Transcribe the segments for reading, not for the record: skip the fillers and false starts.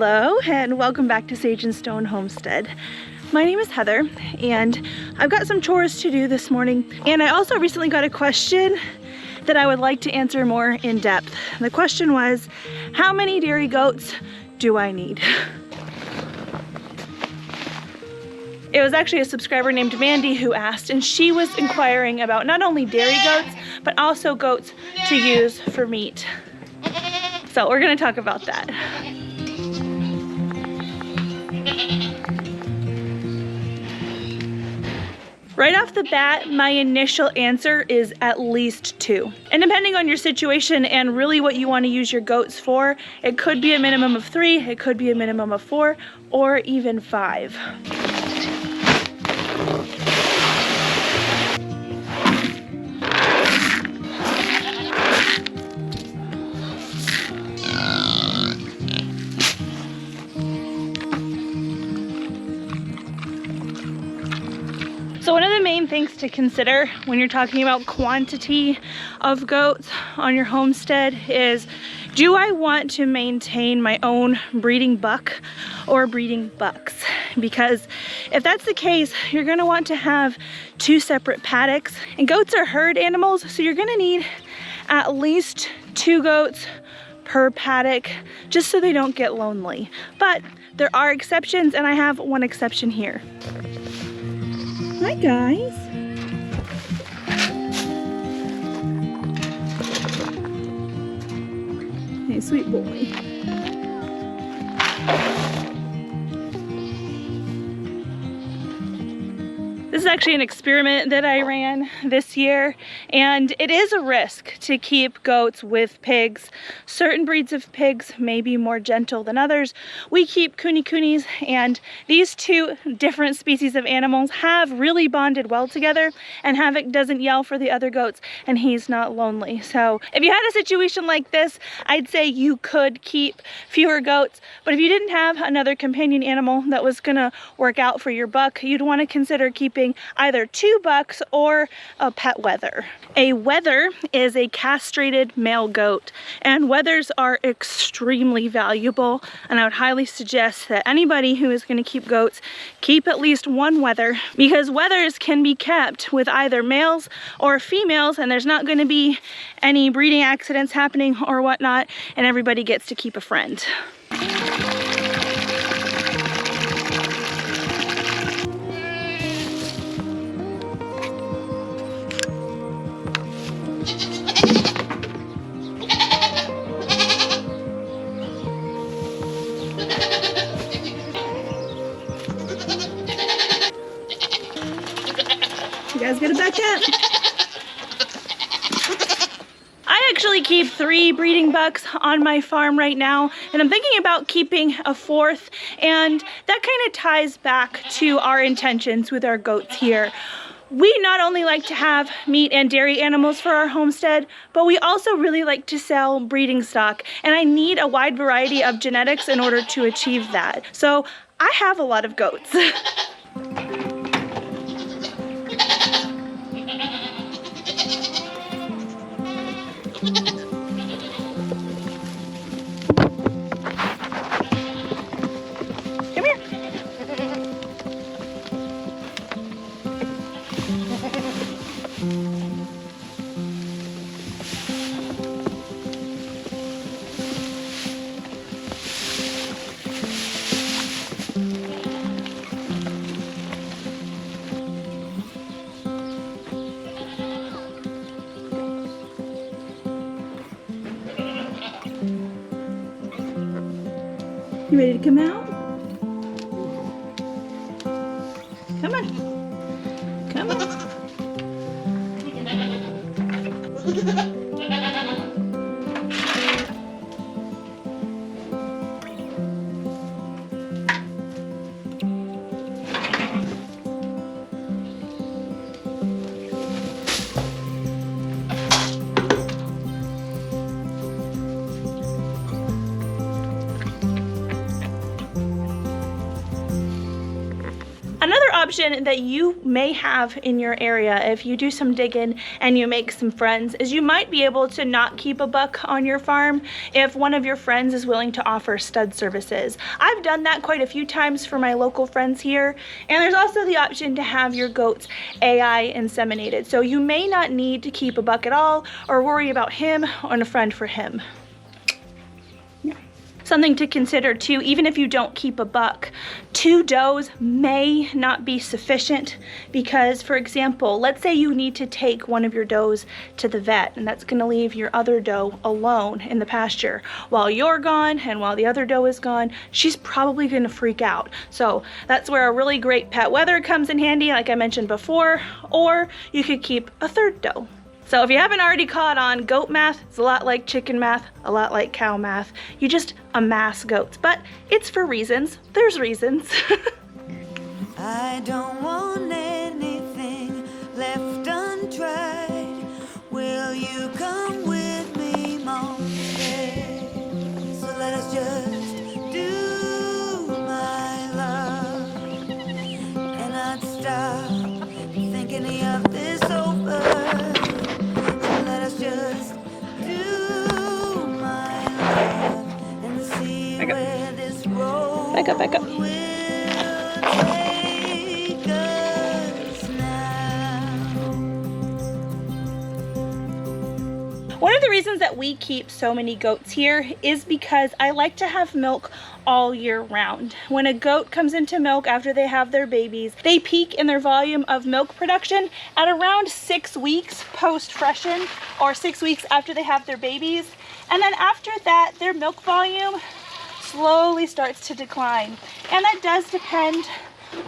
Hello and welcome back to Sage and Stone Homestead. My name is Heather and I've got some chores to do this morning, and I also recently got a question that I would like to answer more in depth. The question was, how many dairy goats do I need? It was actually a subscriber named Mandy who asked, and she was inquiring about not only dairy goats but also goats to use for meat. So we're going to talk about that. Right off the bat, my initial answer is at least 2. And depending on your situation and really what you want to use your goats for, it could be a minimum of 3, it could be a minimum of 4, or even 5. So one of the main things to consider when you're talking about quantity of goats on your homestead is, do I want to maintain my own breeding buck or breeding bucks? Because if that's the case, you're going to want to have 2 separate paddocks. And goats are herd animals, so you're going to need at least 2 goats per paddock just so they don't get lonely. But there are exceptions, and I have one exception here. Hi guys. Hey, sweet boy. This is actually an experiment that I ran this year, and it is a risk to keep goats with pigs. Certain breeds of pigs may be more gentle than others. We keep coonies, and these 2 different species of animals have really bonded well together, and Havoc doesn't yell for the other goats, and he's not lonely. So if you had a situation like this, I'd say you could keep fewer goats, but if you didn't have another companion animal that was gonna work out for your buck, you'd want to consider keeping either 2 bucks or a pet wether. A wether is a castrated male goat, and wethers are extremely valuable, and I would highly suggest that anybody who is going to keep goats keep at least 1 wether, because wethers can be kept with either males or females, and there's not going to be any breeding accidents happening or whatnot, and everybody gets to keep a friend. You guys gotta back up. I actually keep 3 breeding bucks on my farm right now, and I'm thinking about keeping a 4th, and that kind of ties back to our intentions with our goats here. We not only like to have meat and dairy animals for our homestead, but we also really like to sell breeding stock, and I need a wide variety of genetics in order to achieve that. So I have a lot of goats. Come here. You ready to come out? Come on. Come on. option that you may have in your area if you do some digging and you make some friends is you might be able to not keep a buck on your farm if one of your friends is willing to offer stud services. I've done that quite a few times for my local friends here, and there's also the option to have your goats AI inseminated, so you may not need to keep a buck at all or worry about him or a friend for him. Something to consider too, even if you don't keep a buck, 2 does may not be sufficient because, for example, let's say you need to take one of your does to the vet, and that's going to leave your other doe alone in the pasture. While you're gone and while the other doe is gone, she's probably going to freak out. So that's where a really great pet weather comes in handy, like I mentioned before, or you could keep a 3rd doe. So if you haven't already caught on, goat math is a lot like chicken math, a lot like cow math. You just amass goats, but it's for reasons. There's reasons. I don't want anything left untried. Will you come with me, Homestead? So let us just do my love, and I'd stop thinking of this over. Just do my love and see where this road Back up. will take us now. One of the reasons that we keep so many goats here is because I like to have milk all year round. When a goat comes into milk after they have their babies, they peak in their volume of milk production at around 6 weeks post-freshen, or 6 weeks after they have their babies. And then after that, their milk volume slowly starts to decline. And that does depend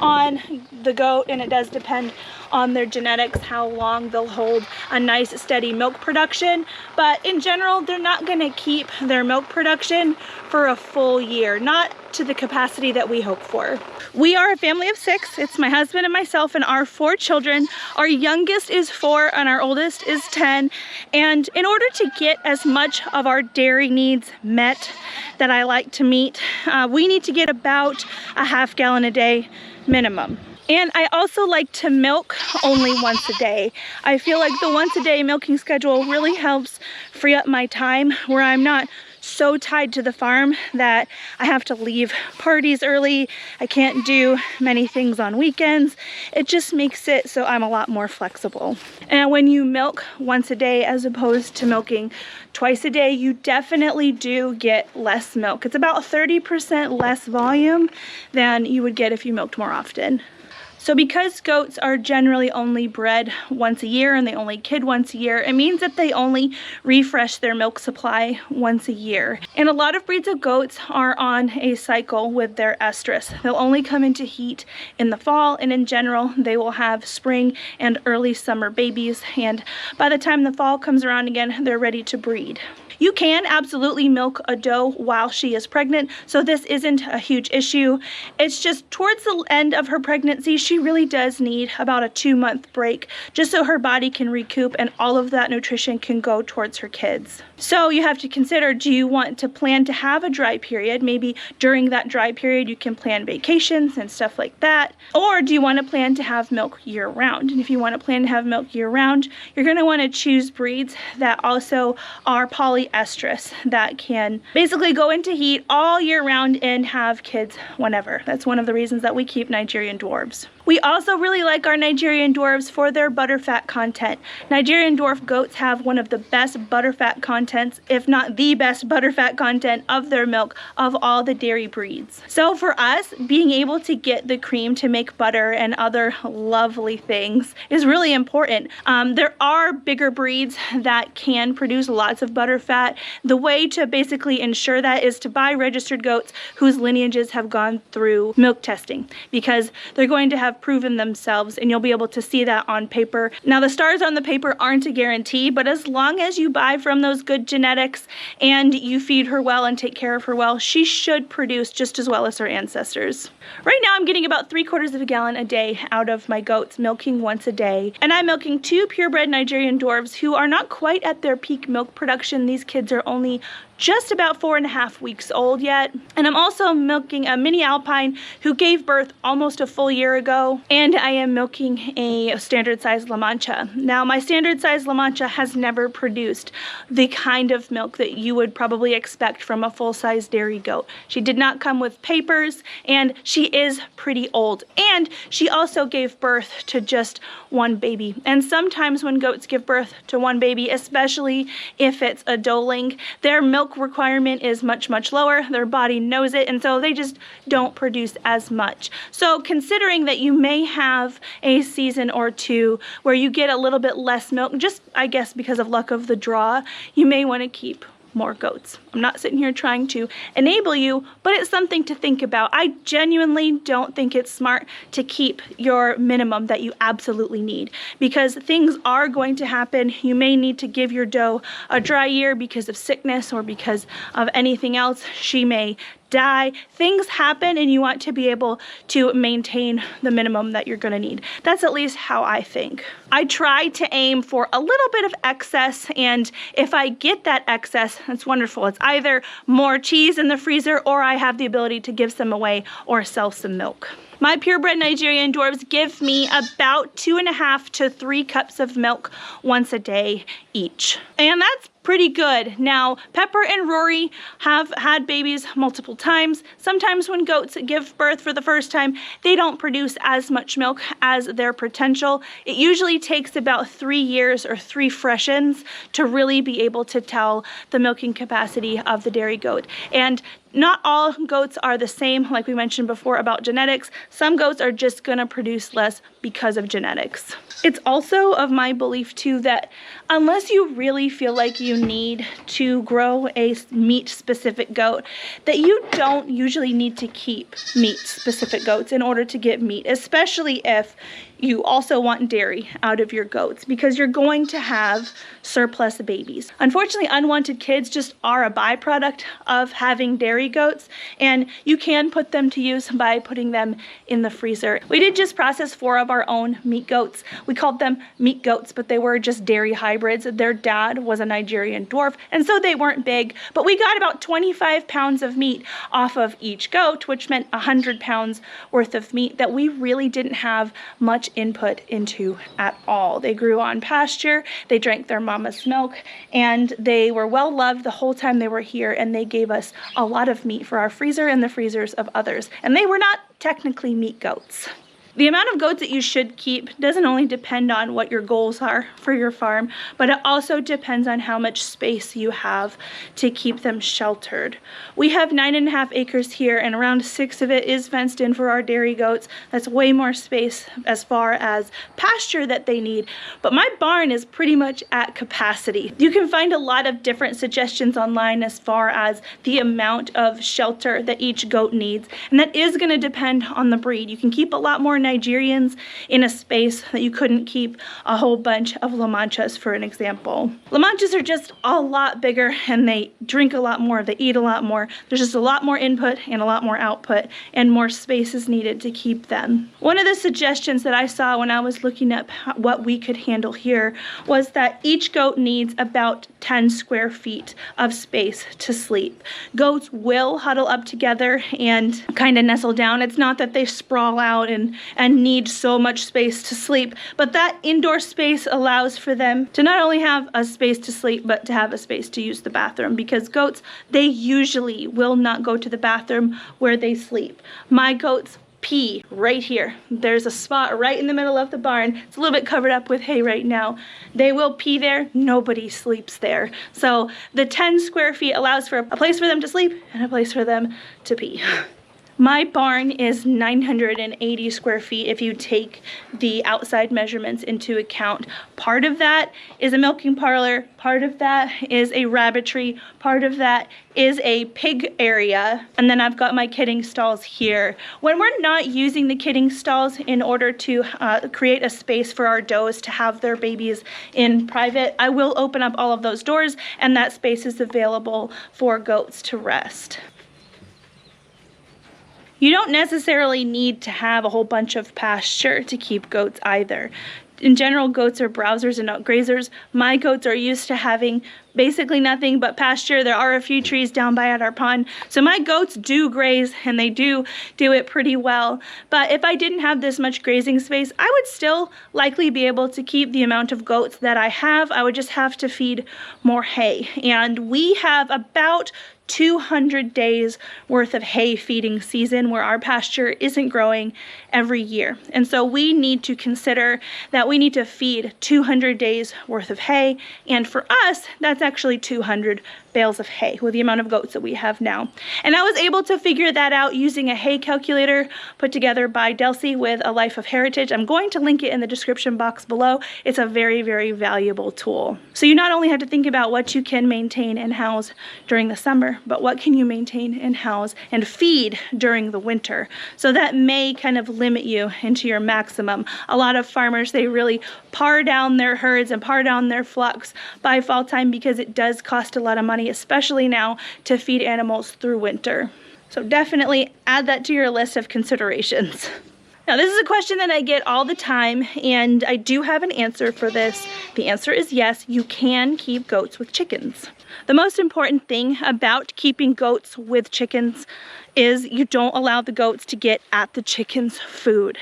on the goat, and it does depend on their genetics, how long they'll hold a nice steady milk production. But in general, they're not going to keep their milk production for a full year, not to the capacity that we hope for. We are a family of 6. It's my husband and myself and our 4 children. Our youngest is 4 and our oldest is 10. And in order to get as much of our dairy needs met that I like to meet, we need to get about a ½ gallon a day minimum. And I also like to milk only once a day. I feel like the once a day milking schedule really helps free up my time, where I'm not so tied to the farm that I have to leave parties early. I can't do many things on weekends. It just makes it so I'm a lot more flexible. And when you milk once a day as opposed to milking twice a day, you definitely do get less milk. It's about 30% less volume than you would get if you milked more often. So because goats are generally only bred once a year and they only kid once a year, it means that they only refresh their milk supply once a year. And a lot of breeds of goats are on a cycle with their estrus. They'll only come into heat in the fall, and in general, they will have spring and early summer babies. And by the time the fall comes around again, they're ready to breed. You can absolutely milk a doe while she is pregnant, so this isn't a huge issue. It's just towards the end of her pregnancy, she really does need about a 2-month break just so her body can recoup and all of that nutrition can go towards her kids. So you have to consider, do you want to plan to have a dry period? Maybe during that dry period you can plan vacations and stuff like that. Or do you want to plan to have milk year round? And if you want to plan to have milk year round, you're going to want to choose breeds that also are polyestrous, that can basically go into heat all year round and have kids whenever. That's one of the reasons that we keep Nigerian dwarfs. We also really like our Nigerian dwarfs for their butterfat content. Nigerian dwarf goats have one of the best butterfat contents, if not the best butterfat content of their milk of all the dairy breeds. So for us, being able to get the cream to make butter and other lovely things is really important. There are bigger breeds that can produce lots of butterfat. The way to basically ensure that is to buy registered goats whose lineages have gone through milk testing, because they're going to have proven themselves, and you'll be able to see that on paper. Now, the stars on the paper aren't a guarantee, but as long as you buy from those good genetics and you feed her well and take care of her well, she should produce just as well as her ancestors. Right now, I'm getting about 3/4 of a gallon a day out of my goats, milking once a day, and I'm milking 2 purebred Nigerian dwarfs who are not quite at their peak milk production. These kids are only just about 4.5 weeks old yet. And I'm also milking a mini Alpine who gave birth almost a full year ago. And I am milking a standard size La Mancha. Now, my standard size La Mancha has never produced the kind of milk that you would probably expect from a full-size dairy goat. She did not come with papers, and she is pretty old. And she also gave birth to just one baby. And sometimes when goats give birth to one baby, especially if it's a doeling, their milk requirement is much, much lower. Their body knows it, and so they just don't produce as much. So considering that you may have a season or two where you get a little bit less milk, just I guess because of luck of the draw, you may want to keep more goats. I'm not sitting here trying to enable you, but it's something to think about. I genuinely don't think it's smart to keep your minimum that you absolutely need, because things are going to happen. You may need to give your doe a dry year because of sickness or because of anything else. She may die. Things happen, and you want to be able to maintain the minimum that you're going to need. That's at least how I think. I try to aim for a little bit of excess, and if I get that excess, that's wonderful. It's either more cheese in the freezer, or I have the ability to give some away or sell some milk. My purebred Nigerian dwarves give me about 2.5 to 3 cups of milk once a day each. And that's pretty good. Now, Pepper and Rory have had babies multiple times. Sometimes when goats give birth for the first time, they don't produce as much milk as their potential. It usually takes about 3 years or 3 freshens to really be able to tell the milking capacity of the dairy goat. And not all goats are the same, like we mentioned before about genetics. Some goats are just gonna produce less because of genetics. It's also of my belief too that unless you really feel like you need to grow a meat-specific goat, that you don't usually need to keep meat-specific goats in order to get meat, especially if you also want dairy out of your goats, because you're going to have surplus babies. Unfortunately, unwanted kids just are a byproduct of having dairy goats, and you can put them to use by putting them in the freezer. We did just process 4 of our own meat goats. We called them meat goats, but they were just dairy hybrids. Their dad was a Nigerian dwarf, and so they weren't big, but we got about 25 pounds of meat off of each goat, which meant 100 pounds worth of meat that we really didn't have much input into at all. They grew on pasture, they drank their mama's milk, and they were well loved the whole time they were here, and they gave us a lot of meat for our freezer and the freezers of others. And they were not technically meat goats. The amount of goats that you should keep doesn't only depend on what your goals are for your farm, but it also depends on how much space you have to keep them sheltered. We have 9.5 acres here, and around 6 of it is fenced in for our dairy goats. That's way more space as far as pasture that they need, but my barn is pretty much at capacity. You can find a lot of different suggestions online as far as the amount of shelter that each goat needs, and that is going to depend on the breed. You can keep a lot more Nigerians in a space that you couldn't keep a whole bunch of La Manchas, for an example. La Manchas are just a lot bigger, and they drink a lot more, they eat a lot more. There's just a lot more input and a lot more output, and more space is needed to keep them. One of the suggestions that I saw when I was looking up what we could handle here was that each goat needs about 10 square feet of space to sleep. Goats will huddle up together and kind of nestle down. It's not that they sprawl out and need so much space to sleep, but that indoor space allows for them to not only have a space to sleep, but to have a space to use the bathroom, because goats, they usually will not go to the bathroom where they sleep. My goats pee right here. There's a spot right in the middle of the barn. It's a little bit covered up with hay right now. They will pee there. Nobody sleeps there. So the 10 square feet allows for a place for them to sleep and a place for them to pee. My barn is 980 square feet if you take the outside measurements into account. Part of that is a milking parlor, part of that is a rabbitry, part of that is a pig area, and then I've got my kidding stalls here. When we're not using the kidding stalls in order to create a space for our does to have their babies in private, I will open up all of those doors, and that space is available for goats to rest. You don't necessarily need to have a whole bunch of pasture to keep goats either. In general, goats are browsers and not grazers. My goats are used to having basically nothing but pasture. There are a few trees down by at our pond. So my goats do graze, and they do it pretty well. But if I didn't have this much grazing space, I would still likely be able to keep the amount of goats that I have. I would just have to feed more hay. And we have about 200 days worth of hay feeding season where our pasture isn't growing every year. And so we need to consider that we need to feed 200 days worth of hay. And for us, that's actually 200 bales of hay with the amount of goats that we have now. And I was able to figure that out using a hay calculator put together by Delcy with A Life of Heritage. I'm going to link it in the description box below. It's a very, very valuable tool. So you not only have to think about what you can maintain and house during the summer, but what can you maintain and house and feed during the winter. So that may kind of limit you into your maximum. A lot of farmers, they really par down their herds and par down their flocks by fall time because it does cost a lot of money, especially now, to feed animals through winter. So definitely add that to your list of considerations. Now, this is a question that I get all the time, and I do have an answer for this. The answer is yes, you can keep goats with chickens. The most important thing about keeping goats with chickens is you don't allow the goats to get at the chickens' food.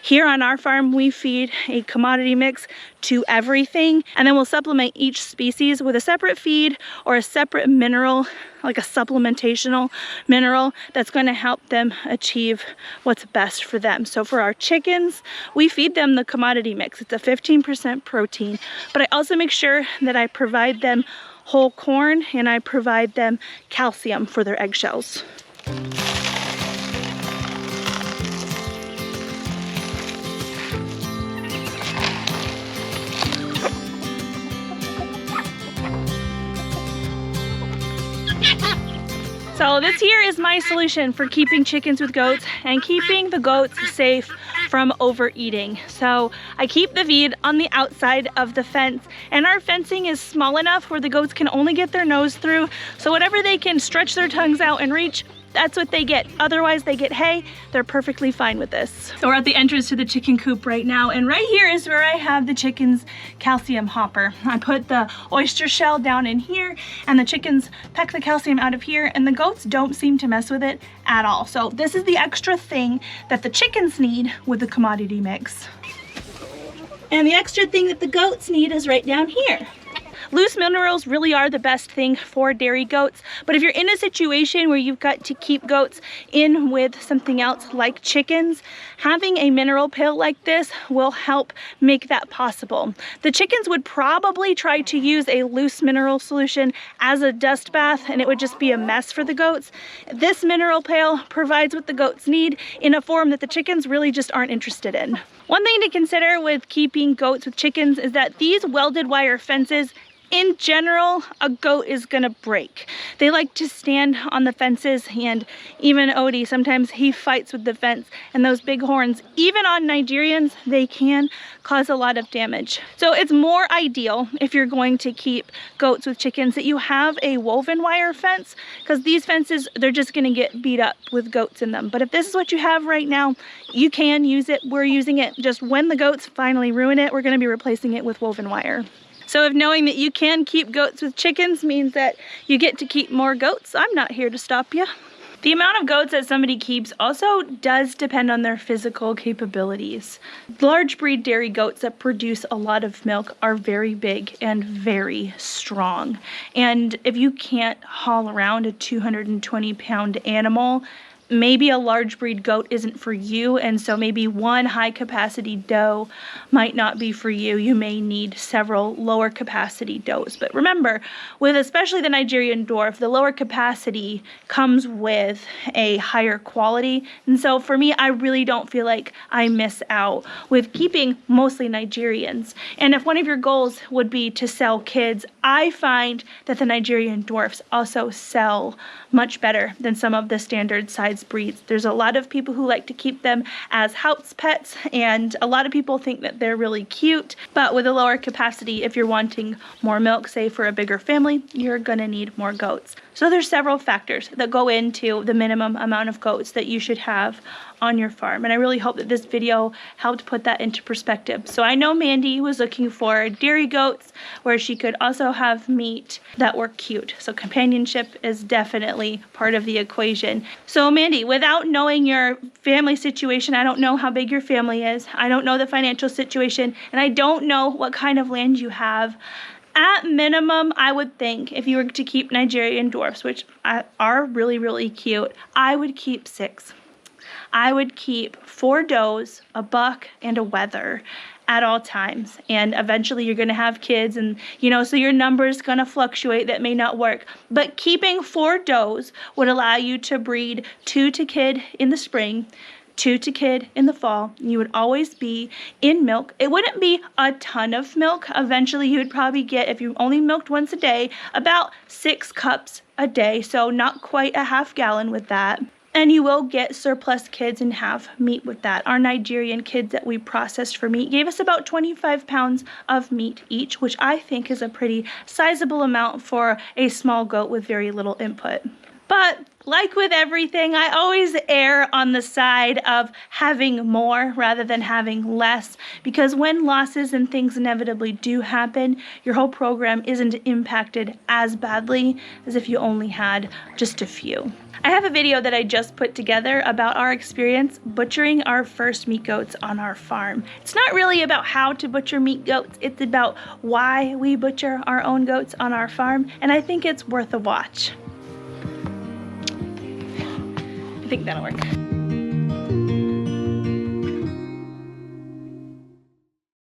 Here on our farm, we feed a commodity mix to everything, and then we'll supplement each species with a separate feed or a separate mineral, like a supplementational mineral that's going to help them achieve what's best for them. So for our chickens, we feed them the commodity mix. It's a 15% protein, but I also make sure that I provide them whole corn and I provide them calcium for their eggshells. So this here is my solution for keeping chickens with goats and keeping the goats safe from overeating. So I keep the feed on the outside of the fence, and our fencing is small enough where the goats can only get their nose through. So whatever they can stretch their tongues out and reach, that's what they get. Otherwise they get hay. They're perfectly fine with this. So we're at the entrance to the chicken coop right now, and right here is where I have the chicken's calcium hopper. I put the oyster shell down in here, and the chickens peck the calcium out of here, and the goats don't seem to mess with it at all. So this is the extra thing that the chickens need with the commodity mix. And the extra thing that the goats need is right down here. Loose minerals really are the best thing for dairy goats, but if you're in a situation where you've got to keep goats in with something else like chickens, having a mineral pill like this will help make that possible. The chickens would probably try to use a loose mineral solution as a dust bath, and it would just be a mess for the goats. This mineral pill provides what the goats need in a form that the chickens really just aren't interested in. One thing to consider with keeping goats with chickens is that these welded wire fences, in general, a goat is gonna break. They like to stand on the fences, and even Odie, sometimes he fights with the fence, and those big horns, even on Nigerians, they can cause a lot of damage. So it's more ideal, if you're going to keep goats with chickens, that you have a woven wire fence, because these fences, they're just gonna get beat up with goats in them. But if this is what you have right now, you can use it. We're using it. Just when the goats finally ruin it, we're gonna be replacing it with woven wire. So if knowing that you can keep goats with chickens means that you get to keep more goats, I'm not here to stop you. The amount of goats that somebody keeps also does depend on their physical capabilities. Large breed dairy goats that produce a lot of milk are very big and very strong. And if you can't haul around a 220-pound animal, maybe a large breed goat isn't for you, and so maybe one high capacity doe might not be for you. You may need several lower capacity does. But remember, with especially the Nigerian dwarf, the lower capacity comes with a higher quality. And so for me, I really don't feel like I miss out with keeping mostly Nigerians. And if one of your goals would be to sell kids, I find that the Nigerian dwarfs also sell much better than some of the standard size size breeds. There's a lot of people who like to keep them as house pets, and a lot of people think that they're really cute, but with a lower capacity, if you're wanting more milk, say for a bigger family, you're gonna need more goats. So there's several factors that go into the minimum amount of goats that you should have on your farm, and I really hope that this video helped put that into perspective. So I know Mandy was looking for dairy goats where she could also have meat that were cute. So companionship is definitely part of the equation. So Mandy, without knowing your family situation, I don't know how big your family is, I don't know the financial situation, and I don't know what kind of land you have. At minimum, I would think if you were to keep Nigerian dwarfs, which are really, really cute, I would keep 6. I would keep 4 does, a buck, and a wether at all times. And eventually you're going to have kids, and so your number is going to fluctuate. That may not work. But keeping 4 does would allow you to breed 2 to kid in the spring, 2 to kid in the fall. You would always be in milk. It wouldn't be a ton of milk. Eventually you would probably get, if you only milked once a day, about 6 cups a day. So not quite a half gallon with that. And you will get surplus kids and have meat with that. Our Nigerian kids that we processed for meat gave us about 25 pounds of meat each, which I think is a pretty sizable amount for a small goat with very little input. But like with everything, I always err on the side of having more rather than having less, because when losses and things inevitably do happen, your whole program isn't impacted as badly as if you only had just a few. I have a video that I just put together about our experience butchering our first meat goats on our farm. It's not really about how to butcher meat goats, it's about why we butcher our own goats on our farm, and I think it's worth a watch. I think that'll work.